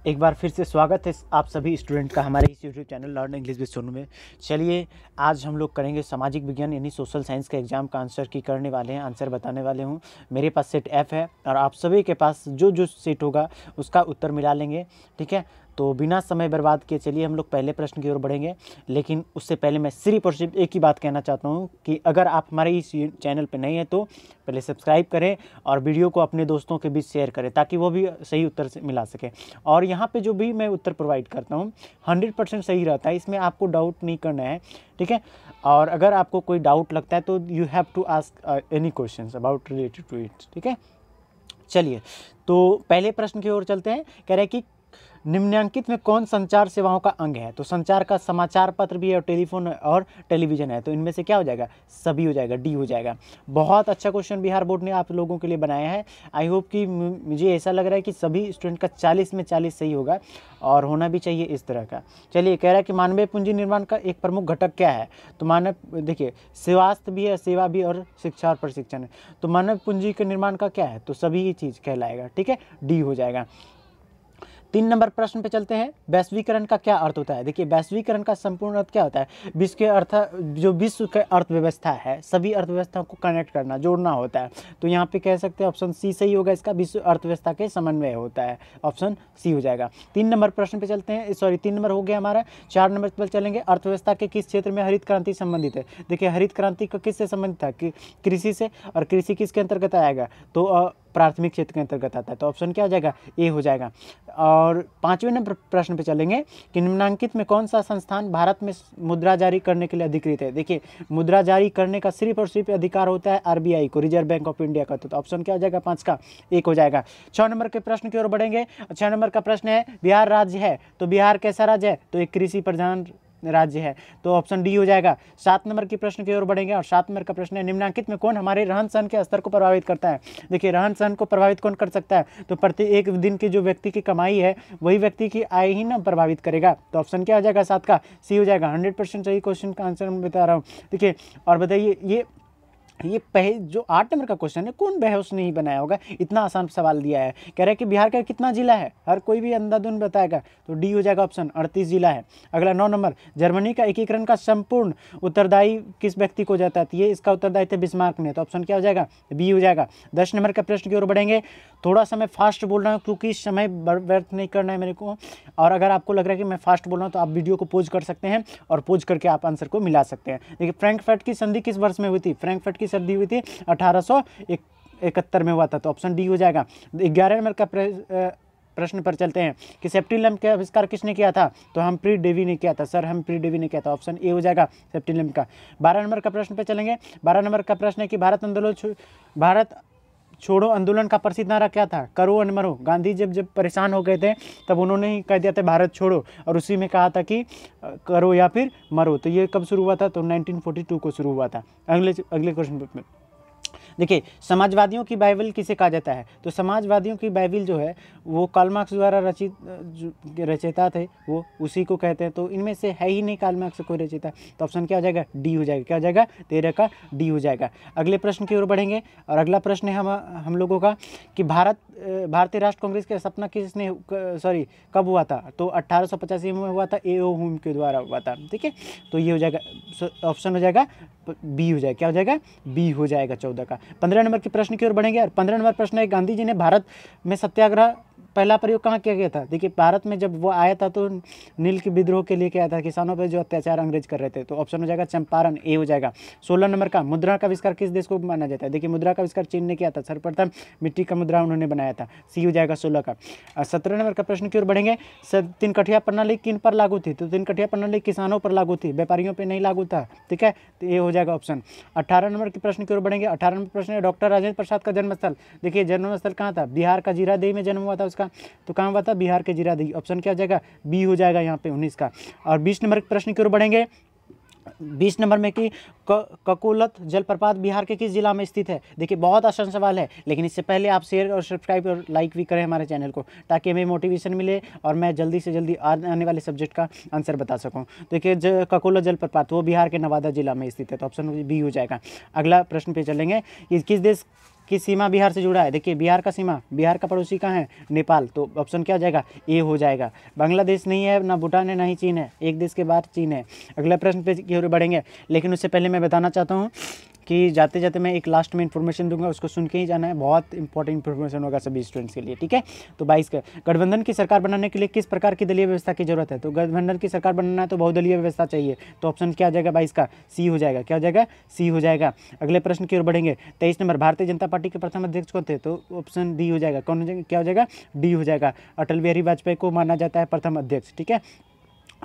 एक बार फिर से स्वागत है आप सभी स्टूडेंट का हमारे इस YouTube channel learn English with Sonu में। चलिए आज हम लोग करेंगे सामाजिक विज्ञान यानी सोशल साइंस के एग्जाम का आंसर की करने वाले हैं, आंसर बताने वाले हूँ। मेरे पास सेट एफ है और आप सभी के पास जो जो सेट होगा उसका उत्तर मिला लेंगे, ठीक है। तो बिना समय बर्बाद किए चलिए हम लोग पहले प्रश्न की ओर बढ़ेंगे। लेकिन उससे पहले मैं सिर्फ और सिर्फ एक ही बात कहना चाहता हूँ कि अगर आप हमारे इस चैनल पर नहीं हैं तो पहले सब्सक्राइब करें और वीडियो को अपने दोस्तों के बीच शेयर करें ताकि वो भी सही उत्तर से मिला सके। और यहाँ पे जो भी मैं उत्तर प्रोवाइड करता हूँ 100% सही रहता है, इसमें आपको डाउट नहीं करना है, ठीक है। और अगर आपको कोई डाउट लगता है तो you have to ask any questions about related to it, ठीक है। चलिए तो पहले प्रश्न की ओर चलते हैं। कह रहे हैं कि निम्नलिखित में कौन संचार सेवाओं का अंग है। तो संचार का समाचार पत्र भी है और टेलीफोन और टेलीविज़न है, तो इनमें से क्या हो जाएगा, सभी हो जाएगा, डी हो जाएगा। बहुत अच्छा क्वेश्चन बिहार बोर्ड ने आप लोगों के लिए बनाया है। आई होप कि मुझे ऐसा लग रहा है कि सभी स्टूडेंट का 40 में 40 सही होगा और होना भी चाहिए इस तरह का। चलिए कह रहा है कि मानवीय पूंजी निर्माण का एक प्रमुख घटक क्या है। तो मानव, देखिए स्वास्थ्य भी है, सेवा भी और शिक्षा और प्रशिक्षण है, तो मानव पूंजी के निर्माण का क्या है, तो सभी ये चीज़ कहलाएगा, ठीक है, डी हो जाएगा। 3 नंबर प्रश्न पे चलते हैं। वैश्वीकरण का क्या अर्थ होता है। देखिए वैश्वीकरण का संपूर्ण अर्थ क्या होता है, विश्व के अर्थ, जो विश्व के अर्थव्यवस्था है सभी अर्थव्यवस्थाओं को कनेक्ट करना, जोड़ना होता है। तो यहाँ पे कह सकते हैं ऑप्शन सी सही होगा, इसका विश्व अर्थव्यवस्था के समन्वय होता है, ऑप्शन सी हो जाएगा। 3 नंबर प्रश्न पे चलते हैं, 3 नंबर हो गया हमारा। 4 नंबर पर चलेंगे। अर्थव्यवस्था के किस क्षेत्र में हरित क्रांति संबंधित है। देखिए हरित क्रांति का किससे संबंधित था, कृषि से, और कृषि किसके अंतर्गत आएगा, तो प्राथमिक क्षेत्र के अंतर्गत आता है, तो ऑप्शन क्या हो जाएगा, ए हो जाएगा। और 5वें नंबर प्रश्न पे चलेंगे कि निम्नलिखित में कौन सा संस्थान भारत में मुद्रा जारी करने के लिए अधिकृत है। देखिए मुद्रा जारी करने का सिर्फ और सिर्फ अधिकार होता है आरबीआई को, रिजर्व बैंक ऑफ इंडिया का, तो ऑप्शन क्या हो जाएगा, 5 का 1 हो जाएगा। 6 नंबर के प्रश्न की ओर बढ़ेंगे। 6 नंबर का प्रश्न है बिहार राज्य है, तो बिहार कैसा राज्य है, तो एक कृषि प्रधान राज्य है, तो ऑप्शन डी हो जाएगा। 7 नंबर के प्रश्न की ओर बढ़ेंगे और 7 नंबर का प्रश्न है निम्नलिखित में कौन हमारे रहन सहन के स्तर को प्रभावित करता है। देखिए रहन सहन को प्रभावित कौन कर सकता है, तो प्रति एक दिन की जो व्यक्ति की कमाई है वही व्यक्ति की आय ही ना प्रभावित करेगा, तो ऑप्शन क्या हो जाएगा, 7 का सी हो जाएगा। 100% सही क्वेश्चन का आंसर मैं बता रहा हूँ। देखिए और बताइए ये जो 8 नंबर का क्वेश्चन है कौन बेहोश नहीं बनाया होगा, इतना आसान सवाल दिया है। कह रहे हैं कि बिहार का कितना जिला है, हर कोई भी अंधाधुन बताएगा, तो डी हो जाएगा ऑप्शन, 38 जिला है। अगला 9 नंबर, जर्मनी का एकीकरण का संपूर्ण उत्तरदायी किस व्यक्ति को जाता है, ये इसका उत्तरदायी थे बिस्मार्क ने, तो ऑप्शन क्या हो जाएगा, बी हो जाएगा। 10 नंबर का प्रश्न की ओर बढ़ेंगे। थोड़ा सा मैं फास्ट बोल रहा हूँ क्योंकि समय व्यर्थ नहीं करना है मेरे को, और अगर आपको लग रहा है कि मैं फास्ट बोल रहा हूँ तो आप वीडियो को पॉज कर सकते हैं और पॉज करके आप आंसर को मिला सकते हैं। देखिए फ्रैंकफर्ट की संधि किस वर्ष में हुई थी, फ्रैंकफर्ट की संधि हुई थी 1871 में हुआ था, तो ऑप्शन डी हो जाएगा। 11 नंबर का प्रश्न पर चलते हैं कि सेफ्टी लैंप का आविष्कार किसने किया था, तो हम्फ्री डेवी ने किया था, सर हम्फ्री डेवी ने किया था, ऑप्शन ए हो जाएगा सेफ्टी लैंप का। 12 नंबर का प्रश्न पे चलेंगे। 12 नंबर का प्रश्न है कि भारत छोड़ो आंदोलन का प्रसिद्ध नारा क्या था, करो और मरो। गांधी जब परेशान हो गए थे तब उन्होंने ही कह दिया था भारत छोड़ो, और उसी में कहा था कि करो या फिर मरो। तो ये कब शुरू हुआ था, तो 1942 को शुरू हुआ था। अगले क्वेश्चन पे देखिए समाजवादियों की बाइबल किसे कहा जाता है, तो समाजवादियों की बाइबल जो है वो कार्ल मार्क्स द्वारा रचयिता थे, वो उसी को कहते हैं, तो इनमें से है ही नहीं कार्ल मार्क्स से कोई रचयिता, तो ऑप्शन क्या हो जाएगा, डी हो जाएगा। क्या हो जाएगा, 13 का डी हो जाएगा। अगले प्रश्न की ओर बढ़ेंगे और अगला प्रश्न है हम लोगों का कि भारतीय राष्ट्र कांग्रेस का स्थापना कब हुआ था, तो 1885 में हुआ था, ए.ओ. हुम के द्वारा हुआ था, ठीक है। तो ये हो जाएगा, ऑप्शन हो जाएगा बी हो जाएगा। क्या हो जाएगा, बी हो जाएगा 14 का। 15 नंबर के प्रश्न की ओर बढ़ेंगे और 15 नंबर प्रश्न है गांधी जी ने भारत में सत्याग्रह पहला प्रयोग कहाँ किया गया था। देखिए भारत में जब वो आया था तो नील के विद्रोह के लिए क्या था, किसानों पर जो अत्याचार अंग्रेज कर रहे थे, तो ऑप्शन हो जाएगा चंपारण, ए हो जाएगा। 16 नंबर का मुद्रा का आविष्कार किस देश को माना जाता है। देखिए मुद्रा का आविष्कार चीन ने किया था, सर्वप्रथम मिट्टी का मुद्रा उन्होंने बनाया था, सी हो जाएगा 16 का। 17 नंबर का प्रश्न की ओर बढ़ेंगे। 3 कठिया प्रणाली किन पर लागू थी, तो 3 कठिया प्रणाली किसानों पर लागू थी, व्यापारियों पर नहीं लागू था, ठीक है, तो ये हो जाएगा ऑप्शन। 18 नंबर के प्रश्न की ओर बढ़ेंगे। 18 नंबर प्रश्न है डॉक्टर राजेंद्र प्रसाद का जन्मस्थल। देखिए जन्मस्थल कहाँ था, बिहार का जीरादेई में जन्म हुआ था उसका, तो कहाँ हुआ था, बिहार के जीरादेई, ऑप्शन क्या हो जाएगा, बी हो जाएगा यहाँ पे 19 का। और 20 नंबर के प्रश्न की ओर बढ़ेंगे। 20 नंबर में कि ककोलत जलप्रपात बिहार के किस जिला में स्थित है। देखिए बहुत आसान सवाल है, लेकिन इससे पहले आप शेयर और सब्सक्राइब और लाइक भी करें हमारे चैनल को, ताकि हमें मोटिवेशन मिले और मैं जल्दी से जल्दी आने वाले सब्जेक्ट का आंसर बता सकूं। देखिए ककोलत जलप्रपात वो बिहार के नवादा जिला में स्थित है, तो ऑप्शन बी हो जाएगा। अगला प्रश्न पे चलेंगे, किस देश किस सीमा बिहार से जुड़ा है? देखिए बिहार का सीमा, बिहार का पड़ोसी कहाँ है? नेपाल। तो ऑप्शन क्या हो जाएगा? ए हो जाएगा। बांग्लादेश नहीं है, ना भूटान है, ना ही चीन है, एक देश के बाद चीन है। अगला प्रश्न पे की ओर बढ़ेंगे, लेकिन उससे पहले मैं बताना चाहता हूँ कि जाते जाते मैं एक लास्ट में इन्फॉर्मेशन दूंगा, उसको सुन के ही जाना है, बहुत इंपॉर्टेंट इन्फॉर्मेशन होगा सभी स्टूडेंट्स के लिए, ठीक है। तो 22 का गठबंधन की सरकार बनाने के लिए किस प्रकार की दलीय व्यवस्था की जरूरत है? तो गठबंधन की सरकार बनाना है तो बहुदलीय व्यवस्था चाहिए। तो ऑप्शन क्या हो जाएगा 22 का? सी हो जाएगा। क्या हो जाएगा? सी हो जाएगा। अगले प्रश्न की ओर बढ़ेंगे। 23 नंबर, भारतीय जनता पार्टी के प्रथम अध्यक्ष कौन थे? तो ऑप्शन डी हो जाएगा। कौन हो जाएगा? क्या हो जाएगा? डी हो जाएगा। अटल बिहारी वाजपेयी को माना जाता है प्रथम अध्यक्ष, ठीक है।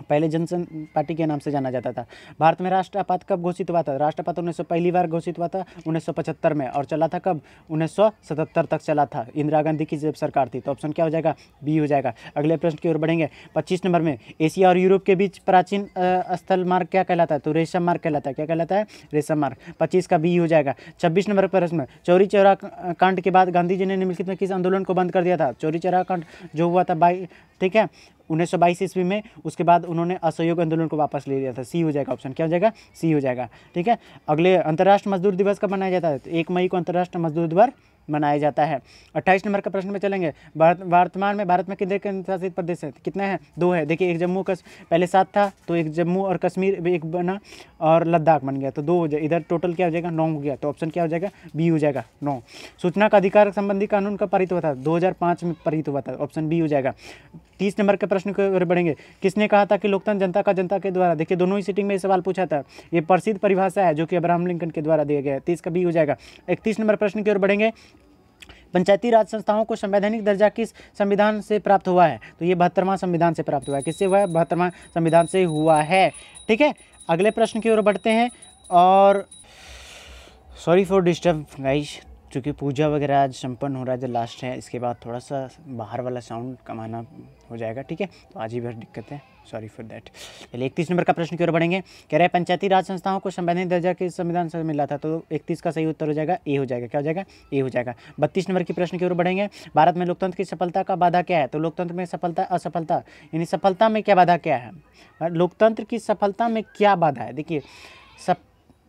पहले जनसंघ पार्टी के नाम से जाना जाता था। भारत में राष्ट्रपात कब घोषित हुआ था? राष्ट्रपात 1900 पहली बार घोषित हुआ था 1975 में, और चला था कब? 1977 तक चला था, इंदिरा गांधी की जब सरकार थी। तो ऑप्शन क्या हो जाएगा? बी हो जाएगा। अगले प्रश्न की ओर बढ़ेंगे। 25 नंबर में, एशिया और यूरोप के बीच प्राचीन स्थल मार्ग क्या कहलाता है? तो रेशम मार्ग कहलाता है। क्या कहलाता है? रेशम मार्ग। 25 का बी हो जाएगा। 26 नंबर प्रश्न में, चौरी चौरा कांड के बाद गांधी जी ने निम्नलिखित में किस आंदोलन को बंद कर दिया था? चौरी चौरा कांड जो हुआ था ठीक है 1922 ईस्वी में, उसके बाद उन्होंने असहयोग आंदोलन को वापस ले लिया था। सी हो जाएगा। ऑप्शन क्या हो जाएगा? सी हो जाएगा, ठीक है। अगले, अंतर्राष्ट्रीय मजदूर दिवस कब मनाया जाता है? तो 1 मई को अंतर्राष्ट्रीय मजदूर दिवस मनाया जाता है। 28 नंबर का प्रश्न में चलेंगे। वर्तमान में भारत में कितने केंद्र शासित प्रदेश है? कितने हैं? 2 है। देखिए एक जम्मू पहले 7 था, तो एक जम्मू और कश्मीर एक बना, और लद्दाख बन गया, तो 2 हो जाए। इधर टोटल क्या हो जाएगा? 9 हो गया। तो ऑप्शन क्या हो जाएगा? बी हो जाएगा, 9। सूचना का अधिकार संबंधी कानून कब पारित हुआ था? 2005 में पारित हुआ था। ऑप्शन बी हो जाएगा। 30 नंबर के प्रश्न की ओर बढ़ेंगे। किसने कहा था कि लोकतंत्र जनता का जनता के द्वारा? देखिए दोनों ही सीटिंग में ये सवाल पूछा था, ये प्रसिद्ध परिभाषा है जो कि अब्राहम लिंकन के द्वारा दिया गया है। 30 का बी हो जाएगा। 31 नंबर प्रश्न की ओर बढ़ेंगे। पंचायती राज संस्थाओं को संवैधानिक दर्जा किस संविधान से प्राप्त हुआ है? तो ये 72वां संविधान से प्राप्त हुआ है। किससे हुआ है? 72वां संविधान से हुआ है, ठीक है। अगले प्रश्न की ओर बढ़ते हैं, और सॉरी फॉर डिस्टर्ब गाइस, चूँकि पूजा वगैरह आज संपन्न हो रहा है, जो लास्ट है, इसके बाद थोड़ा सा बाहर वाला साउंड कमाना हो जाएगा, ठीक है। तो आज ही बस दिक्कत है, सॉरी फॉर दैट। चलिए 31 नंबर का प्रश्न की ओर बढ़ेंगे। कह रहे हैं पंचायती राज संस्थाओं को संवैधानिक दर्जा के संविधान से मिला था। तो 31 का सही उत्तर हो जाएगा ए हो जाएगा। क्या हो जाएगा? ए हो जाएगा। 32 नंबर की प्रश्न की ओर बढ़ेंगे। भारत में लोकतंत्र की सफलता का बाधा क्या है? तो लोकतंत्र में सफलता, असफलता, यानी सफलता में क्या बाधा क्या है? लोकतंत्र की सफलता में क्या बाधा है? देखिए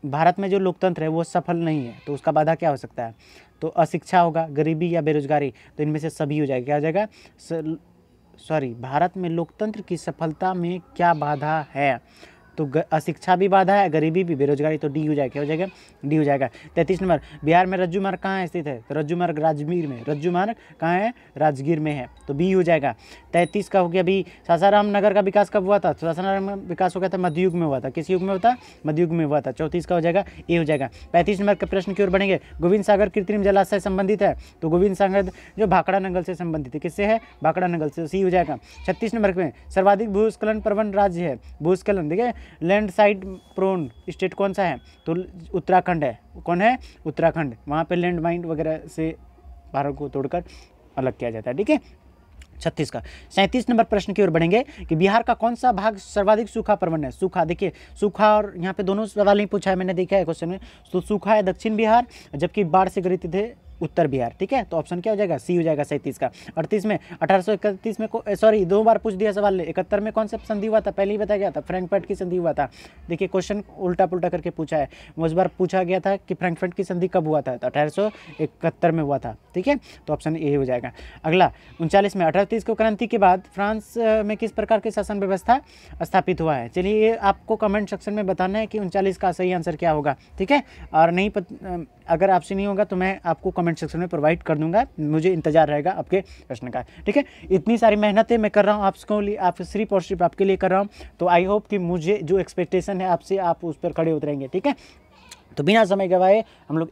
भारत में जो लोकतंत्र है वो सफल नहीं है, तो उसका बाधा क्या हो सकता है? तो अशिक्षा होगा, गरीबी या बेरोजगारी। तो इनमें से सभी हो जाएगा। क्या हो जाएगा? सॉरी, भारत में लोकतंत्र की सफलता में क्या बाधा है? तो अशिक्षा भी बाधा है, गरीबी भी, बेरोजगारी। तो डी हो जाएगा। क्या हो जाएगा? डी हो जाएगा। 33 नंबर, बिहार में रज्जू मार्ग कहाँ स्थित है? तो रज्जू मार्ग राजगीर में। रज्जू मार्ग कहाँ है? राजगीर में है। तो बी हो जाएगा। 33 का हो गया बी। सासाराम नगर का विकास कब हुआ था? तो सासाराम में विकास हो गया था मध्ययुग में हुआ था। किस युग में हुआ था? मध्ययुग में हुआ था। 34 का हो जाएगा ए हो जाएगा। 35 नंबर के प्रश्न की ओर बढ़ेंगे। गोविंद सागर कृत्रिम जलाशय संबंधित है? तो गोविंद सागर जो भाखड़ा नंगल से संबंधित है। किससे है? भाखड़ा नंगल से। सी हो जाएगा। 36 नंबर में, सर्वाधिक भूस्खलन प्रवण राज्य है? भूस्खलन देखिए लैंड साइड प्रोन स्टेट कौन सा है? तो उत्तराखंड है। कौन है? उत्तराखंड। वहाँ पे लैंड माइन वगैरह से भारत को तोड़कर अलग किया जाता है, ठीक है। 36 का। 37 नंबर प्रश्न की ओर बढ़ेंगे कि बिहार का कौन सा भाग सर्वाधिक सूखा प्रवण है? सूखा, देखिए सूखा, और यहाँ पे दोनों सवाल ही पूछा है, मैंने देखा है क्वेश्चन में। तो सूखा है दक्षिण बिहार, जबकि बाढ़ से ग्रसित थे उत्तर बिहार, ठीक है। तो ऑप्शन क्या हो जाएगा? सी हो जाएगा 37 का। 38 में 1831 में सॉरी 2 बार पूछ दिया सवाल ने। 71 में कौन सा संधि हुआ था? पहले ही बताया गया था, फ्रैंकफर्ट की संधि हुआ था। देखिए क्वेश्चन उल्टा पुल्टा करके पूछा है। उस बार पूछा गया था कि फ्रैंकफर्ट की संधि कब हुआ था? तो 1871 में हुआ था, ठीक है। तो ऑप्शन ए हो जाएगा। अगला 39 में, 1830 को क्रांति के बाद फ्रांस में किस प्रकार की शासन व्यवस्था स्थापित हुआ है? चलिए ये आपको कमेंट सेक्शन में बताना है कि 39 का सही आंसर क्या होगा, ठीक है। और नहीं अगर आपसे नहीं होगा तो मैं आपको कमेंट सेक्शन में प्रोवाइड कर दूंगा, मुझे इंतजार रहेगा आपके प्रश्न का, ठीक है। इतनी सारी मेहनतें मैं कर रहा हूँ आपको लिए, आप सिर्फ और सिर्फ आपके लिए कर रहा हूँ। तो आई होप कि मुझे जो एक्सपेक्टेशन है आपसे, आप उस पर खड़े उतरेंगे, ठीक है। तो बिना समय गवाए हम लोग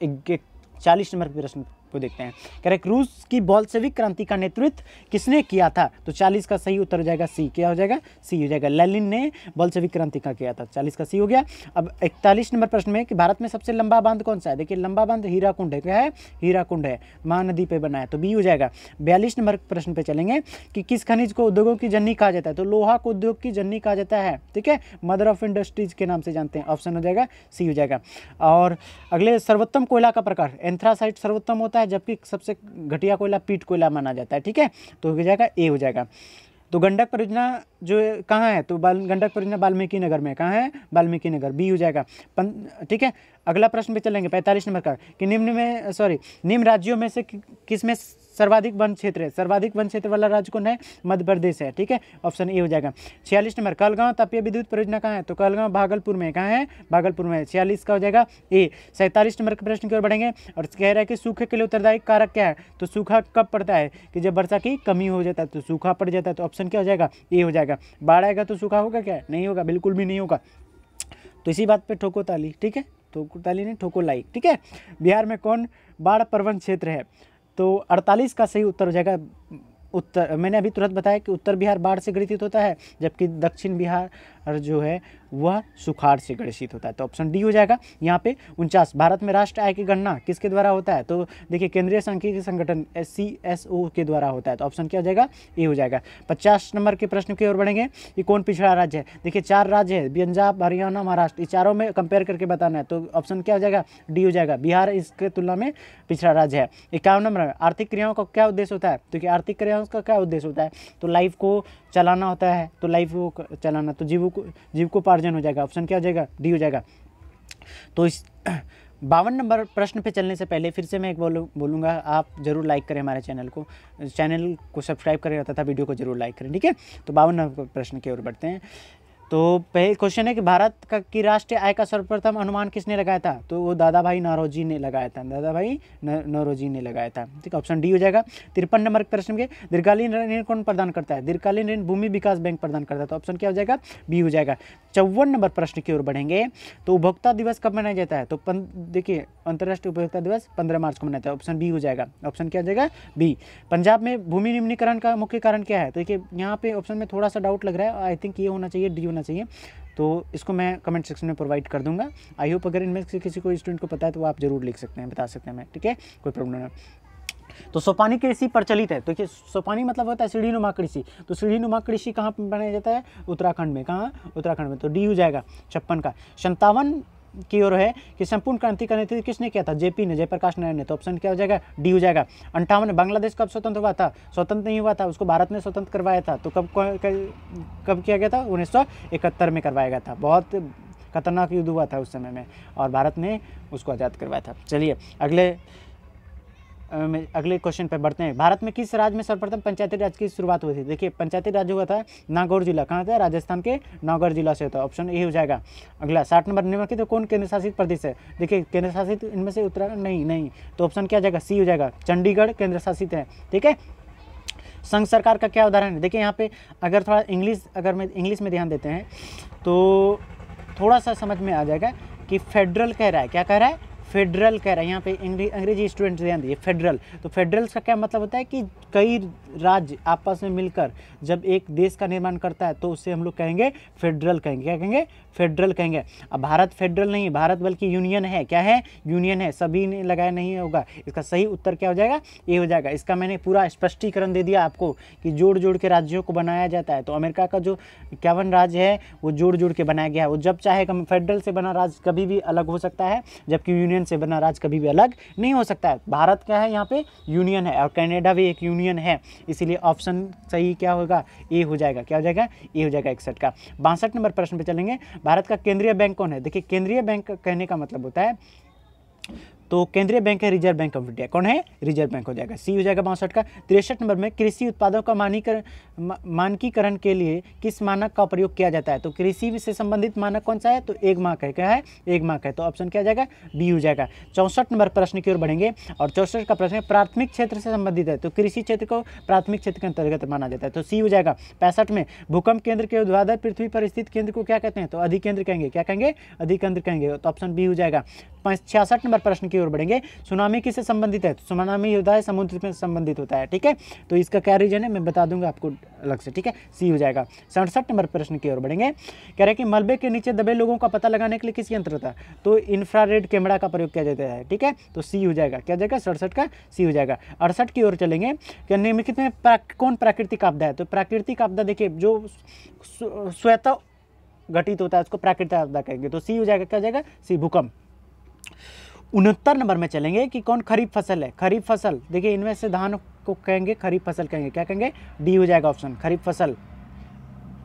40 नंबर प्रश्न को देखते हैं। कह रहे रूस की बोल्शेविक क्रांति का नेतृत्व किसने किया था? तो 40 का सही उत्तर हो जाएगा सी। क्या हो जाएगा? सी हो जाएगा। लेनिन ने बोल्शेविक क्रांति का किया था। 40 का सी हो गया। अब 41 नंबर प्रश्न में कि भारत में सबसे लंबा बांध कौन सा है? देखिए लंबा बांध हीराकुंड है। क्या है? हीराकुंड है, महानदी पे बना है। तो बी हो जाएगा। 42 नंबर प्रश्न पे चलेंगे कि किस खनिज को उद्योगों की जननी कहा जाता है? तो लोहा को उद्योग की जननी कहा जाता है, ठीक है, मदर ऑफ इंडस्ट्रीज के नाम से जानते हैं। ऑप्शन हो जाएगा सी हो जाएगा। और अगले सर्वोत्तम कोयला का प्रकार, एंथ्रासाइट सर्वोत्तम होता है, जबकि सबसे घटिया कोयला पीट कोयला माना जाता है, ठीक है। तो हो जाएगा ए हो जाएगा। तो गंडक परियोजना जो कहाँ है? तो गंडक परियोजना वाल्मीकि नगर में। कहाँ है? वाल्मीकि नगर। बी हो जाएगा। ठीक है। अगला प्रश्न पे चलेंगे 45 नंबर का कि निम्न राज्यों में से किस में सर्वाधिक वन क्षेत्र है। सर्वाधिक वन क्षेत्र वाला राज्य कौन है? मध्य प्रदेश है। ठीक है, ऑप्शन ए हो जाएगा। 46 नंबर कहलगांव तापीय विद्युत परियोजना कहाँ है? तो कहलगांव भागलपुर में। कहाँ है? भागलपुर में। 46 का हो जाएगा ए। 47 नंबर के प्रश्न की ओर बढ़ेंगे और कह रहा है कि सूखे के लिए उत्तरदायी कारक क्या है? तो सूखा कब पड़ता है? कि जब वर्षा की कमी हो जाता है तो सूखा पड़ जाता है। तो ऑप्शन क्या हो जाएगा? ए हो जाएगा। बाढ़ आएगा तो सूखा होगा क्या? नहीं होगा, बिल्कुल भी नहीं होगा। तो इसी बात पे ठोको ताली। ठीक है, ठोको ताली नहीं, ठोको लाइक। ठीक है, बिहार में कौन बाढ़ प्रवण क्षेत्र है? तो 48 का सही उत्तर हो जाएगा उत्तर। मैंने अभी तुरंत बताया कि उत्तर बिहार बाढ़ से ग्रसित होता है, जबकि दक्षिण बिहार जो है वह सुखाड़ से ग्रसित होता है। तो ऑप्शन डी हो जाएगा। यहाँ पे 49 भारत में राष्ट्र आय की गणना किसके द्वारा होता है? तो देखिए केंद्रीय सांख्यिकी संगठन SCSO के द्वारा होता है। तो ऑप्शन क्या हो जाएगा? ए हो जाएगा। 50 नंबर के प्रश्न की ओर बढ़ेंगे। ये कौन पिछड़ा राज्य है? देखिए 4 राज्य है, पंजाब, हरियाणा, महाराष्ट्र। इस चारों में कंपेयर करके बताना है। तो ऑप्शन क्या हो जाएगा? डी हो जाएगा। बिहार इसके तुलना में पिछड़ा राज्य है। 51 नंबर आर्थिक क्रियाओं का क्या उद्देश्य होता है? तो कि आर्थिक क्रियाओं का क्या उद्देश्य होता है? तो लाइफ को चलाना होता है। तो लाइफ को चलाना, तो जीविकोपार्जन हो जाएगा। ऑप्शन क्या हो जाएगा? डी हो जाएगा। तो इस 52 नंबर प्रश्न पे चलने से पहले फिर से मैं एक बोलूँगा, आप जरूर लाइक करें हमारे चैनल को सब्सक्राइब करें तथा वीडियो को जरूर लाइक करें। ठीक है, तो 52 नंबर प्रश्न की ओर बढ़ते हैं। तो पहले क्वेश्चन है कि भारत की राष्ट्रीय आय का सर्वप्रथम अनुमान किसने लगाया था? तो वो दादा भाई नौरोजी ने लगाया था। दादा भाई नौरोजी ने लगाया था। ठीक है, ऑप्शन डी हो जाएगा। 53 नंबर प्रश्न के दीर्घकालीन ऋण कौन प्रदान करता है? दीर्घकालीन ऋण भूमि विकास बैंक प्रदान करता है। तो ऑप्शन क्या हो जाएगा? बी हो जाएगा। 54 नंबर प्रश्न की ओर बढ़ेंगे। तो उपभोक्ता दिवस कब मनाया जाता है? तो देखिए अंतर्राष्ट्रीय उपभोक्ता दिवस 15 मार्च को मनाता है। ऑप्शन बी हो जाएगा। ऑप्शन क्या हो जाएगा? बी। पंजाब में भूमि निम्नीकरण का मुख्य कारण क्या है? तो देखिए यहाँ पे ऑप्शन में थोड़ा सा डाउट लग रहा है। आई थिंक ये होना चाहिए, डी होना चाहिए। तो इसको मैं कमेंट सेक्शन में प्रोवाइड कर दूंगा। आई होप अगर इनमें से किसी को स्टूडेंट को पता है तो वो आप जरूर लिख सकते हैं, बता सकते हैं। मैं ठीक है, कोई प्रॉब्लम नहीं। तो सोपानी कृषि प्रचलित है। तो देखिए सोपानी मतलब होता है सीढ़ीनुमा कृषि। तो सीढ़ीनुमा कृषि कहाँ पर बनाया जाता है? उत्तराखंड में। कहाँ? उत्तराखंड में। तो डी हो जाएगा 56 का। 57 की ओर है कि संपूर्ण क्रांति का नेतृत्व किसने किया था? जेपी ने, जयप्रकाश नारायण ने। तो ऑप्शन क्या हो जाएगा? डी हो जाएगा। 58 बांग्लादेश कब स्वतंत्र हुआ था? स्वतंत्र नहीं हुआ था, उसको भारत ने स्वतंत्र करवाया था। तो कब किया गया था? 1971 में करवाया गया था। बहुत खतरनाक युद्ध हुआ था उस समय में और भारत ने उसको आज़ाद करवाया था। चलिए अगले क्वेश्चन पे बढ़ते हैं। भारत में किस राज्य में सर्वप्रथम पंचायती राज की शुरुआत हुई थी? देखिए पंचायती राज हुआ था नागौर जिला। कहाँ था? राजस्थान के नागौर जिला से होता। ऑप्शन ए हो जाएगा। अगला 60 नंबर निम्नलिखित तो कौन केंद्र शासित प्रदेश है? देखिए केंद्र शासित इनमें से उत्तराखंड नहीं। तो ऑप्शन क्या जाएगा? सी हो जाएगा। चंडीगढ़ केंद्र शासित है। ठीक है, संघ सरकार का क्या उदाहरण है? देखिए यहाँ पे अगर थोड़ा इंग्लिश में ध्यान देते हैं तो थोड़ा सा समझ में आ जाएगा कि फेडरल कह रहा है। क्या कह रहा है? फेडरल कह रहा है। यहाँ पे अंग्रेजी स्टूडेंट ध्यान दीजिए। फेडरल, तो फेडरल का क्या मतलब होता है कि कई राज्य आपस में मिलकर जब एक देश का निर्माण करता है तो उसे हम लोग कहेंगे फेडरल कहेंगे। क्या कहेंगे? फेडरल कहेंगे। अब भारत फेडरल नहीं है, भारत बल्कि यूनियन है। क्या है? यूनियन है। सभी ने लगाया नहीं होगा। इसका सही उत्तर क्या हो जाएगा? ये हो जाएगा। इसका मैंने पूरा स्पष्टीकरण दे दिया आपको कि जोड़ जोड़ के राज्यों को बनाया जाता है। तो अमेरिका का जो 51 राज्य है वो जोड़ जोड़ के बनाया गया है। वो जब चाहे फेडरल से बना राज्य कभी भी अलग हो सकता है, जबकि यूनियन से बना राज्य कभी भी अलग नहीं हो सकता है। भारत क्या है? यहाँ पे यूनियन है और कनाडा भी एक यूनियन है। इसीलिए ऑप्शन सही क्या होगा? ए हो जाएगा। क्या हो जाएगा? ए हो जाएगा 61 का। 62 नंबर प्रश्न पे चलेंगे। भारत का केंद्रीय बैंक कौन है? देखिए केंद्रीय बैंक कहने का मतलब होता है, तो केंद्रीय बैंक है रिजर्व बैंक ऑफ इंडिया। कौन है? रिजर्व बैंक हो जाएगा। सी हो जाएगा 62 का। 63 नंबर में कृषि उत्पादों का मानकीकरण के लिए किस मानक का प्रयोग किया जाता है? तो कृषि से संबंधित मानक कौन सा है? तो एक मार्क है। क्या है? एक मार्क है। तो ऑप्शन क्या जाएगा? बी हो जाएगा। 64 नंबर प्रश्न की ओर बढ़ेंगे और 64 का प्रश्न प्राथमिक क्षेत्र से संबंधित है। तो कृषि क्षेत्र को प्राथमिक क्षेत्र के अंतर्गत माना जाता है। तो सी हो जाएगा। 65 में भूकंप केंद्र के ऊर्ध्वाधर पृथ्वी पर स्थित केंद्र को क्या कहते हैं? तो अधिकेंद्र कहेंगे। क्या कहेंगे? अधिकेंद्र कहेंगे। तो ऑप्शन बी हो जाएगा। 66 नंबर प्रश्न की ओर बढ़ेंगे। सुनामी किससे संबंधित है? तो सुनामी होता है समुद्र में संबंधित होता है। ठीक है, तो इसका क्या रीजन है मैं बता दूंगा आपको अलग से। ठीक है, सी हो जाएगा। 67 नंबर प्रश्न की ओर बढ़ेंगे। कह रहे हैं कि मलबे के नीचे दबे लोगों का पता लगाने के लिए किस यंत्र था? तो इंफ्रारेड कैमरा का प्रयोग किया जाता है। ठीक है, तो सी हो जाएगा। क्या जाएगा? 67 का सी हो जाएगा। 68 की ओर चलेंगे कि निम्नलिखित में कौन प्राकृतिक आपदा है? तो प्राकृतिक आपदा देखिए जो स्वतः घटित होता है उसको प्राकृतिक आपदा कहेंगे। तो सी हो जाएगा। क्या जाएगा? सी भूकंप। 69 नंबर में चलेंगे कि कौन खरीफ फसल है? खरीफ फसल देखिए इनमें से धान को कहेंगे खरीफ फसल कहेंगे। क्या कहेंगे? डी हो जाएगा ऑप्शन, खरीफ फसल।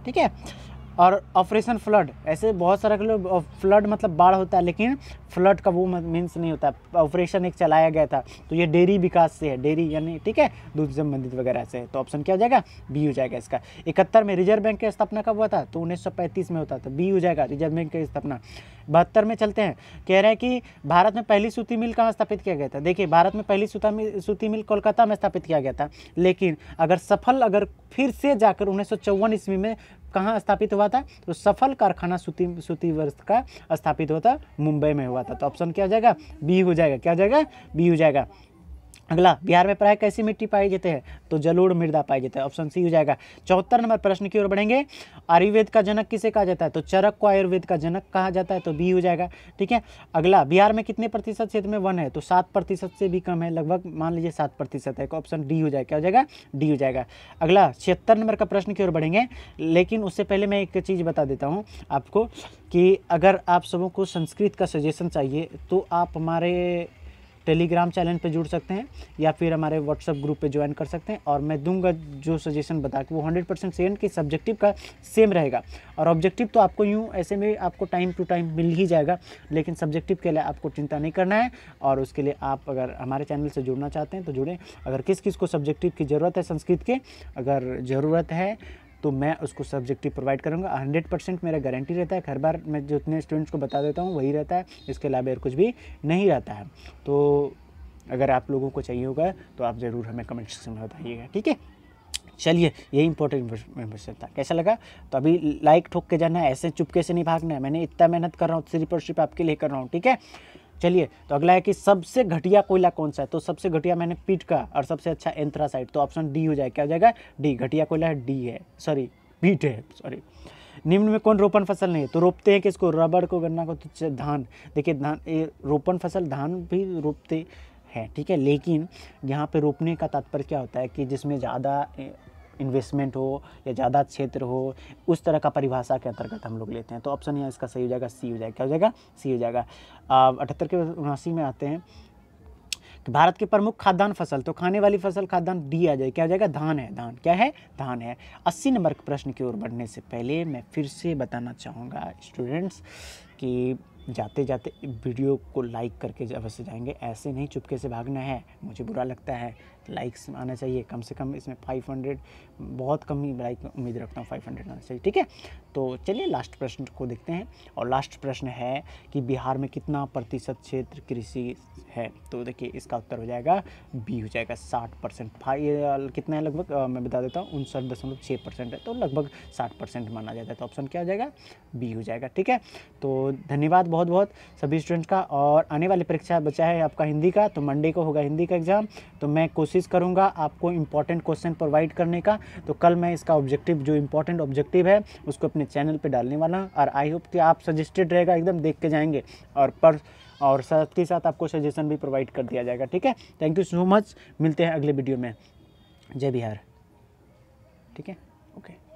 ठीक है, और ऑपरेशन फ्लड, ऐसे बहुत सारा लोग, फ्लड मतलब बाढ़ होता है, लेकिन फ्लड का वो मीन्स नहीं होता। ऑपरेशन एक चलाया गया था, तो ये डेयरी विकास से है, डेयरी यानी ठीक है दूध से संबंधित वगैरह से है। तो ऑप्शन क्या हो जाएगा, बी हो जाएगा इसका। 71 में रिजर्व बैंक की स्थापना कब हुआ था, तो 1935 में होता था, बी हो जाएगा रिजर्व बैंक की स्थापना। 72 में चलते हैं, कह रहे हैं कि भारत में पहली सूती मिल कहाँ स्थापित किया गया था। देखिए भारत में पहली सूती मिल कोलकाता में स्थापित किया गया था, लेकिन अगर फिर से जाकर 1954 ईस्वी में कहाँ स्थापित हुआ था, तो सफल कारखाना सूती वस्त्र का स्थापित हुआ था, मुंबई में हुआ था। तो ऑप्शन क्या हो जाएगा, बी हो जाएगा। क्या हो जाएगा, बी हो जाएगा। अगला, बिहार में प्राय कैसी मिट्टी पाई जाती है, तो जलोढ़ मृदा पाई जाती है, ऑप्शन सी हो जाएगा। 74 नंबर प्रश्न की ओर बढ़ेंगे। आयुर्वेद का जनक किसे कहा जाता है, तो चरक को आयुर्वेद का जनक कहा जाता है, तो बी हो जाएगा। ठीक है, अगला, बिहार में कितने प्रतिशत क्षेत्र में वन है, तो 7% से भी कम है, लगभग मान लीजिए 7% है, ऑप्शन डी हो जाएगा। क्या हो जाएगा, डी हो जाएगा। अगला 76 नंबर का प्रश्न की ओर बढ़ेंगे, लेकिन उससे पहले मैं एक चीज़ बता देता हूँ आपको कि अगर आप सबों को संस्कृत का सजेशन चाहिए तो आप हमारे टेलीग्राम चैनल पे जुड़ सकते हैं या फिर हमारे व्हाट्सएप ग्रुप पे ज्वाइन कर सकते हैं, और मैं दूंगा जो सजेशन बता के वो 100% सेम कि सब्जेक्टिव का सेम रहेगा। और ऑब्जेक्टिव तो आपको यूँ ऐसे में आपको टाइम टू टाइम मिल ही जाएगा, लेकिन सब्जेक्टिव के लिए आपको चिंता नहीं करना है। और उसके लिए आप अगर हमारे चैनल से जुड़ना चाहते हैं तो जुड़ें। अगर किस किस को सब्जेक्टिव की ज़रूरत है संस्कृत के, अगर ज़रूरत है तो मैं उसको सब्जेक्टिव प्रोवाइड करूँगा। 100% मेरा गारंटी रहता है, हर बार मैं जितने स्टूडेंट्स को बता देता हूँ वही रहता है, इसके अलावा और कुछ भी नहीं रहता है। तो अगर आप लोगों को चाहिए होगा तो आप ज़रूर हमें कमेंट सेक्शन में बताइएगा, ठीक है। चलिए, यही इंपॉर्टेंट इन्फॉर्मेशन था। कैसा लगा, तो अभी लाइक ठोक के जाना है, ऐसे चुपके से नहीं भागना है। मैंने इतना मेहनत कर रहा हूँ, सिर्फ और सिर्फ आपके लिए कर रहा हूँ, ठीक है। चलिए, तो अगला है कि सबसे घटिया कोयला कौन सा है, तो सबसे घटिया मैंने पीट का, और सबसे अच्छा एंथ्रासाइट, तो ऑप्शन डी हो जाएगा। क्या हो जाएगा, डी। घटिया कोयला है, डी है, सॉरी पीट है, सॉरी। निम्न में कौन रोपण फसल नहीं है, तो रोपते हैं किसको, रबड़ को, गन्ना को, तो धान। देखिए धान, रोपण फसल धान भी रोपते हैं, ठीक है, लेकिन यहाँ पे रोपने का तात्पर्य क्या होता है कि जिसमें ज़्यादा इन्वेस्टमेंट हो या ज़्यादा क्षेत्र हो, उस तरह का परिभाषा के अंतर्गत हम लोग लेते हैं। तो ऑप्शन यहाँ इसका सही हो जाएगा, सी हो जाएगा। क्या हो जाएगा, सी हो जाएगा। 78 के 79 में आते हैं कि भारत के प्रमुख खाद्यान्न फसल, तो खाने वाली फसल खाद्यान्न डी आ जाए। क्या हो जाएगा, धान है, धान क्या है, धान है। 80 नंबर के प्रश्न की ओर बढ़ने से पहले मैं फिर से बताना चाहूँगा स्टूडेंट्स कि जाते जाते वीडियो को लाइक करके अवश्य जाएंगे, ऐसे नहीं चुपके से भागना है, मुझे बुरा लगता है। लाइक्स आना चाहिए कम से कम, इसमें 500, बहुत कम ही लाइक उम्मीद रखता हूँ, 500 आना चाहिए, ठीक है। तो चलिए लास्ट प्रश्न को देखते हैं, और लास्ट प्रश्न है कि बिहार में कितना प्रतिशत क्षेत्र कृषि है, तो देखिए इसका उत्तर हो जाएगा बी हो जाएगा, 60%। कितना है लगभग, मैं बता देता हूँ, 59.6% है, तो लगभग 60% माना जाता है। तो ऑप्शन क्या हो जाएगा, बी हो जाएगा, ठीक है। तो धन्यवाद बहुत बहुत सभी स्टूडेंट्स का। और आने वाली परीक्षा बचा है आपका हिंदी का, तो मंडे को होगा हिंदी का एग्ज़ाम, तो मैं कोशिश करूंगा आपको इंपॉर्टेंट क्वेश्चन प्रोवाइड करने का। तो कल मैं इसका ऑब्जेक्टिव, जो इंपॉर्टेंट ऑब्जेक्टिव है, उसको अपने चैनल पे डालने वाला हूँ, और आई होप कि आप सजेस्टेड रहेगा, एकदम देख के जाएंगे, और साथ ही साथ आपको सजेशन भी प्रोवाइड कर दिया जाएगा, ठीक है। थैंक यू सो मच, मिलते हैं अगले वीडियो में। जय बिहार, ठीक है, ओके।